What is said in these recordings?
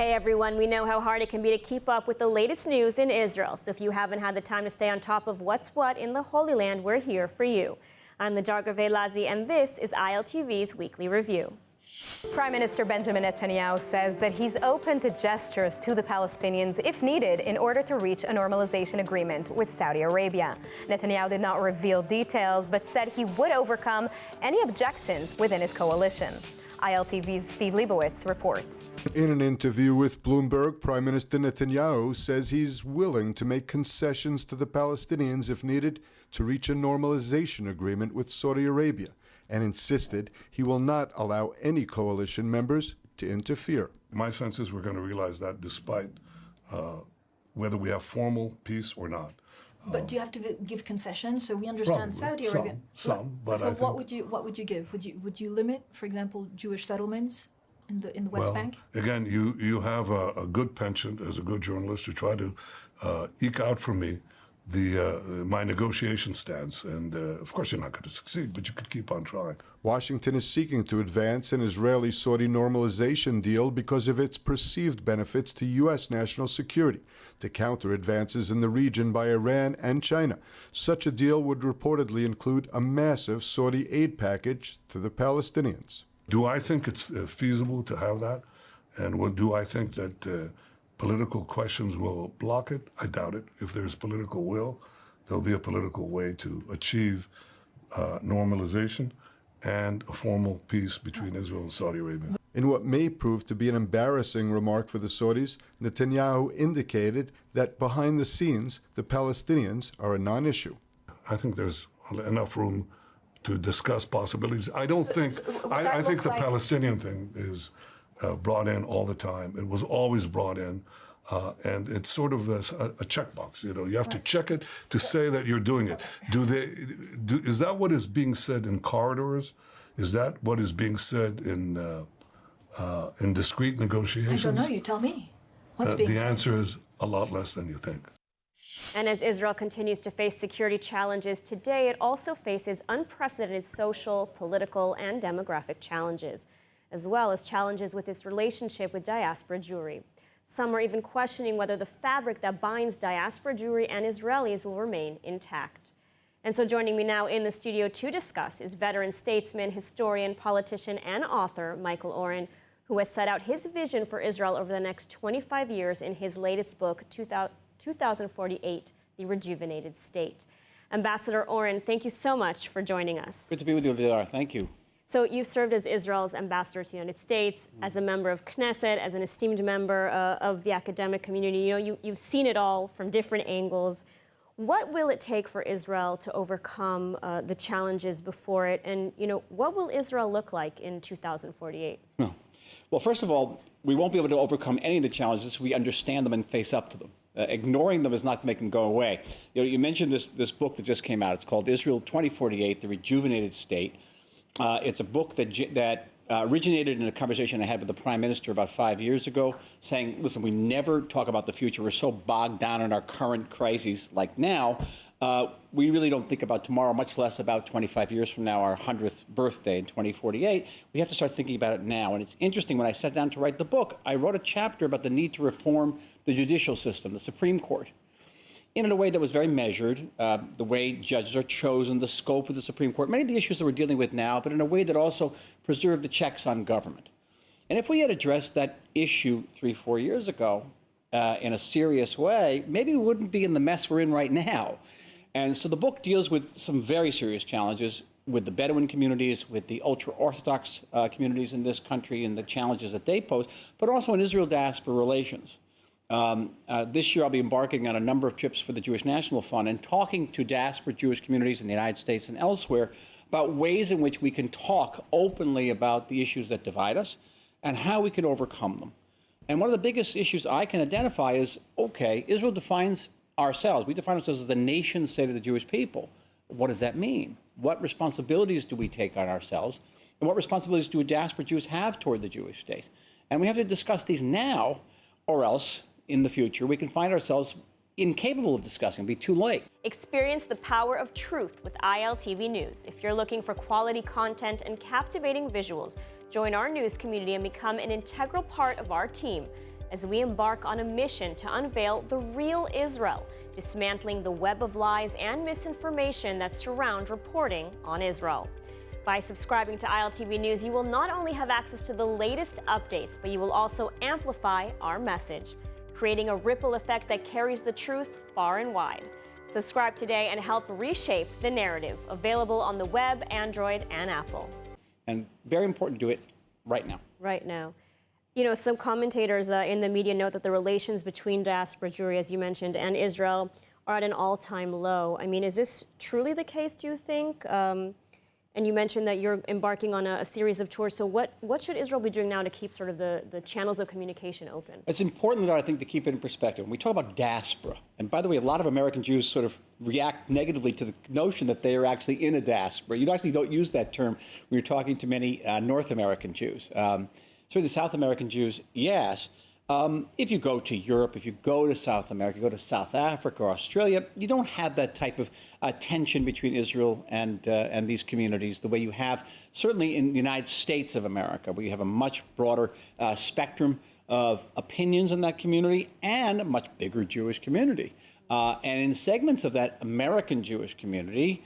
Hey everyone, we know how hard it can be to keep up with the latest news in Israel. So if you haven't had the time to stay on top of what's what in the Holy Land, we're here for you. I'm Ladar Gavelazi, and this is ILTV's Weekly Review. Prime Minister Benjamin Netanyahu says that he's open to gestures to the Palestinians if needed in order to reach a normalization agreement with Saudi Arabia. Netanyahu did not reveal details, but said he would overcome any objections within his coalition. ILTV's Steve Leibowitz reports. In an interview with Bloomberg, Prime Minister Netanyahu says he's willing to make concessions to the Palestinians if needed to reach a normalization agreement with Saudi Arabia, and insisted he will not allow any coalition members to interfere. My sense is we're going to realize that despite whether we have formal peace or not. But do you have to give concessions? So we understand Probably. Saudi Arabia. Some, but so I think, what would you give? Would you limit, for example, Jewish settlements in the West Bank? Again, you have a good penchant as a good journalist to try to eke out from me my negotiation stance, and of course you're not going to succeed, but you could keep on trying. Washington is seeking to advance an Israeli-Saudi normalization deal because of its perceived benefits to U.S. national security, to counter advances in the region by Iran and China. Such a deal would reportedly include a massive Saudi aid package to the Palestinians. Do I think it's feasible to have that? And do I think that political questions will block it? I doubt it. If there's political will, there'll be a political way to achieve normalization and a formal peace between Israel and Saudi Arabia. In what may prove to be an embarrassing remark for the Saudis, Netanyahu indicated that behind the scenes, the Palestinians are a non-issue. I think there's enough room to discuss possibilities. I don't think, I think the Palestinian thing is brought in all the time. It was always brought in, and it's sort of a checkbox. You know, you have to check it to say that you're doing it. Is that what is being said in corridors? Is that what is being said in discreet negotiations? I don't know. You tell me. What's being said? The answer is a lot less than you think. And as Israel continues to face security challenges today, it also faces unprecedented social, political, and demographic challenges, as well as challenges with its relationship with diaspora Jewry. Some are even questioning whether the fabric that binds diaspora Jewry and Israelis will remain intact. And so joining me now in the studio to discuss is veteran statesman, historian, politician, and author Michael Oren, who has set out his vision for Israel over the next 25 years in his latest book, 2048, The Rejuvenated State. Ambassador Oren, thank you so much for joining us. Good to be with you, Ladar. Thank you. So you've served as Israel's ambassador to the United States, as a member of Knesset, as an esteemed member of the academic community. You know, you've seen it all from different angles. What will it take for Israel to overcome the challenges before it? And, you know, what will Israel look like in 2048? Well, first of all, we won't be able to overcome any of the challenges if we understand them and face up to them. Ignoring them is not to make them go away. You know, you mentioned this book that just came out. It's called Israel 2048, The Rejuvenated State. It's a book that originated in a conversation I had with the Prime Minister about 5 years ago, saying, listen, we never talk about the future. We're so bogged down in our current crises like now. We really don't think about tomorrow, much less about 25 years from now, our 100th birthday in 2048. We have to start thinking about it now. And it's interesting, when I sat down to write the book, I wrote a chapter about the need to reform the judicial system, the Supreme Court, in a way that was very measured, the way judges are chosen, the scope of the Supreme Court, many of the issues that we're dealing with now, but in a way that also preserved the checks on government. And if we had addressed that issue 3-4 years ago in a serious way, maybe we wouldn't be in the mess we're in right now. And so the book deals with some very serious challenges with the Bedouin communities, with the ultra-Orthodox communities in this country and the challenges that they pose, but also in Israel-diaspora relations. This year I'll be embarking on a number of trips for the Jewish National Fund and talking to diaspora Jewish communities in the United States and elsewhere about ways in which we can talk openly about the issues that divide us and how we can overcome them. And one of the biggest issues I can identify is, okay, Israel defines ourselves. We define ourselves as the nation state of the Jewish people. What does that mean? What responsibilities do we take on ourselves? And what responsibilities do diaspora Jews have toward the Jewish state? And we have to discuss these now, or else in the future we can find ourselves incapable of discussing. It'll be too late. Experience the power of truth with ILTV News. If you're looking for quality content and captivating visuals, join our news community and become an integral part of our team. as we embark on a mission to unveil the real Israel, dismantling the web of lies and misinformation that surround reporting on Israel. By subscribing to ILTV News, you will not only have access to the latest updates, but you will also amplify our message, creating a ripple effect that carries the truth far and wide. Subscribe today and help reshape the narrative. Available on the web, Android, and Apple. And very important to do it right now. Right now. You know, some commentators in the media note that the relations between diaspora Jewry, as you mentioned, and Israel are at an all-time low. I mean, is this truly the case, do you think? And you mentioned that you're embarking on a series of tours. So what should Israel be doing now to keep sort of the channels of communication open? It's important, though, I think, to keep it in perspective. When we talk about diaspora, and by the way, a lot of American Jews sort of react negatively to the notion that they are actually in a diaspora. You actually don't use that term when you're talking to many North American Jews. Certainly the South American Jews, yes. If you go to Europe, if you go to South America, you go to South Africa or Australia, you don't have that type of tension between Israel and these communities the way you have certainly in the United States of America, where you have a much broader spectrum of opinions in that community and a much bigger Jewish community. And in segments of that American Jewish community,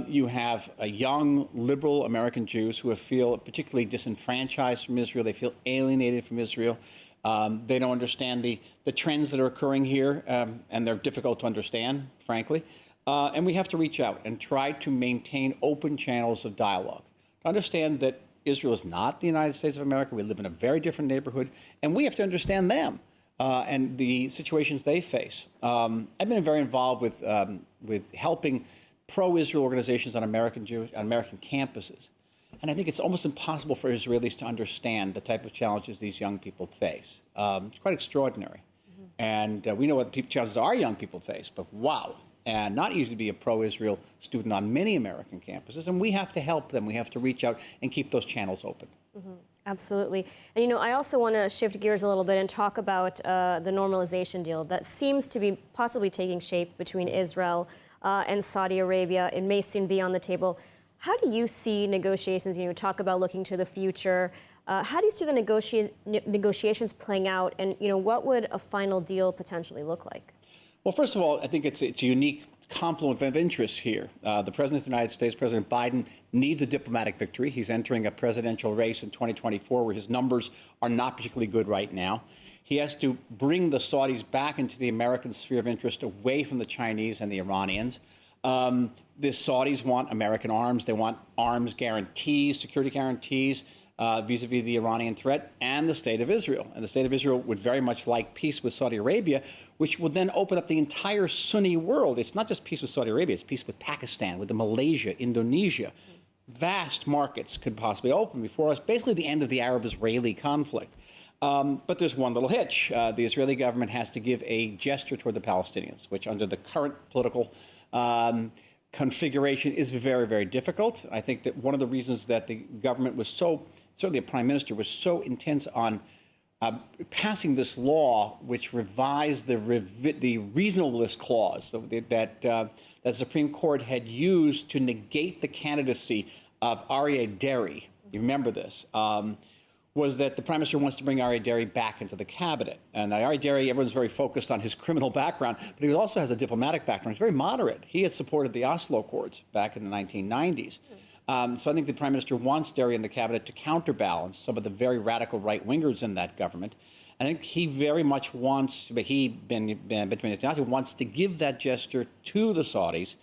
you have young, liberal American Jews who feel particularly disenfranchised from Israel. They feel alienated from Israel. They don't understand the trends that are occurring here, and they're difficult to understand, frankly. And we have to reach out and try to maintain open channels of dialogue. To understand that Israel is not the United States of America. We live in a very different neighborhood, and we have to understand them and the situations they face. I've been very involved with helping pro-Israel organizations on American campuses. And I think it's almost impossible for Israelis to understand the type of challenges these young people face. It's quite extraordinary. Mm-hmm. And we know what the challenges our young people face, but wow. And not easy to be a pro-Israel student on many American campuses. And we have to help them. We have to reach out and keep those channels open. Mm-hmm. Absolutely. And, you know, I also want to shift gears a little bit and talk about the normalization deal that seems to be possibly taking shape between Israel and Saudi Arabia. It may soon be on the table. How do you see negotiations? You know, talk about looking to the future. How do you see the negotiations playing out? And, you know, what would a final deal potentially look like? Well, first of all, I think it's a unique confluence of interests here. The President of the United States, President Biden, needs a diplomatic victory. He's entering a presidential race in 2024 where his numbers are not particularly good right now. He has to bring the Saudis back into the American sphere of interest, away from the Chinese and the Iranians. The Saudis want American arms. They want arms guarantees, security guarantees, vis-a-vis the Iranian threat and the State of Israel. And the State of Israel would very much like peace with Saudi Arabia, which would then open up the entire Sunni world. It's not just peace with Saudi Arabia, it's peace with Pakistan, with Malaysia, Indonesia. Vast markets could possibly open before us, basically the end of the Arab-Israeli conflict. But there's one little hitch. The Israeli government has to give a gesture toward the Palestinians, which under the current political configuration is very, very difficult. I think that one of the reasons that the government was certainly the prime minister was so intense on passing this law, which revised the reasonableness clause that the Supreme Court had used to negate the candidacy of Aryeh Deri. You remember this? Was that the Prime Minister wants to bring Aryeh Deri back into the cabinet. And Aryeh Deri, everyone's very focused on his criminal background, but he also has a diplomatic background. He's very moderate. He had supported the Oslo Accords back in the 1990s. So I think the Prime Minister wants Deri in the cabinet to counterbalance some of the very radical right-wingers in that government. I think he very much wants, Benjamin Netanyahu wants to give that gesture to the Saudis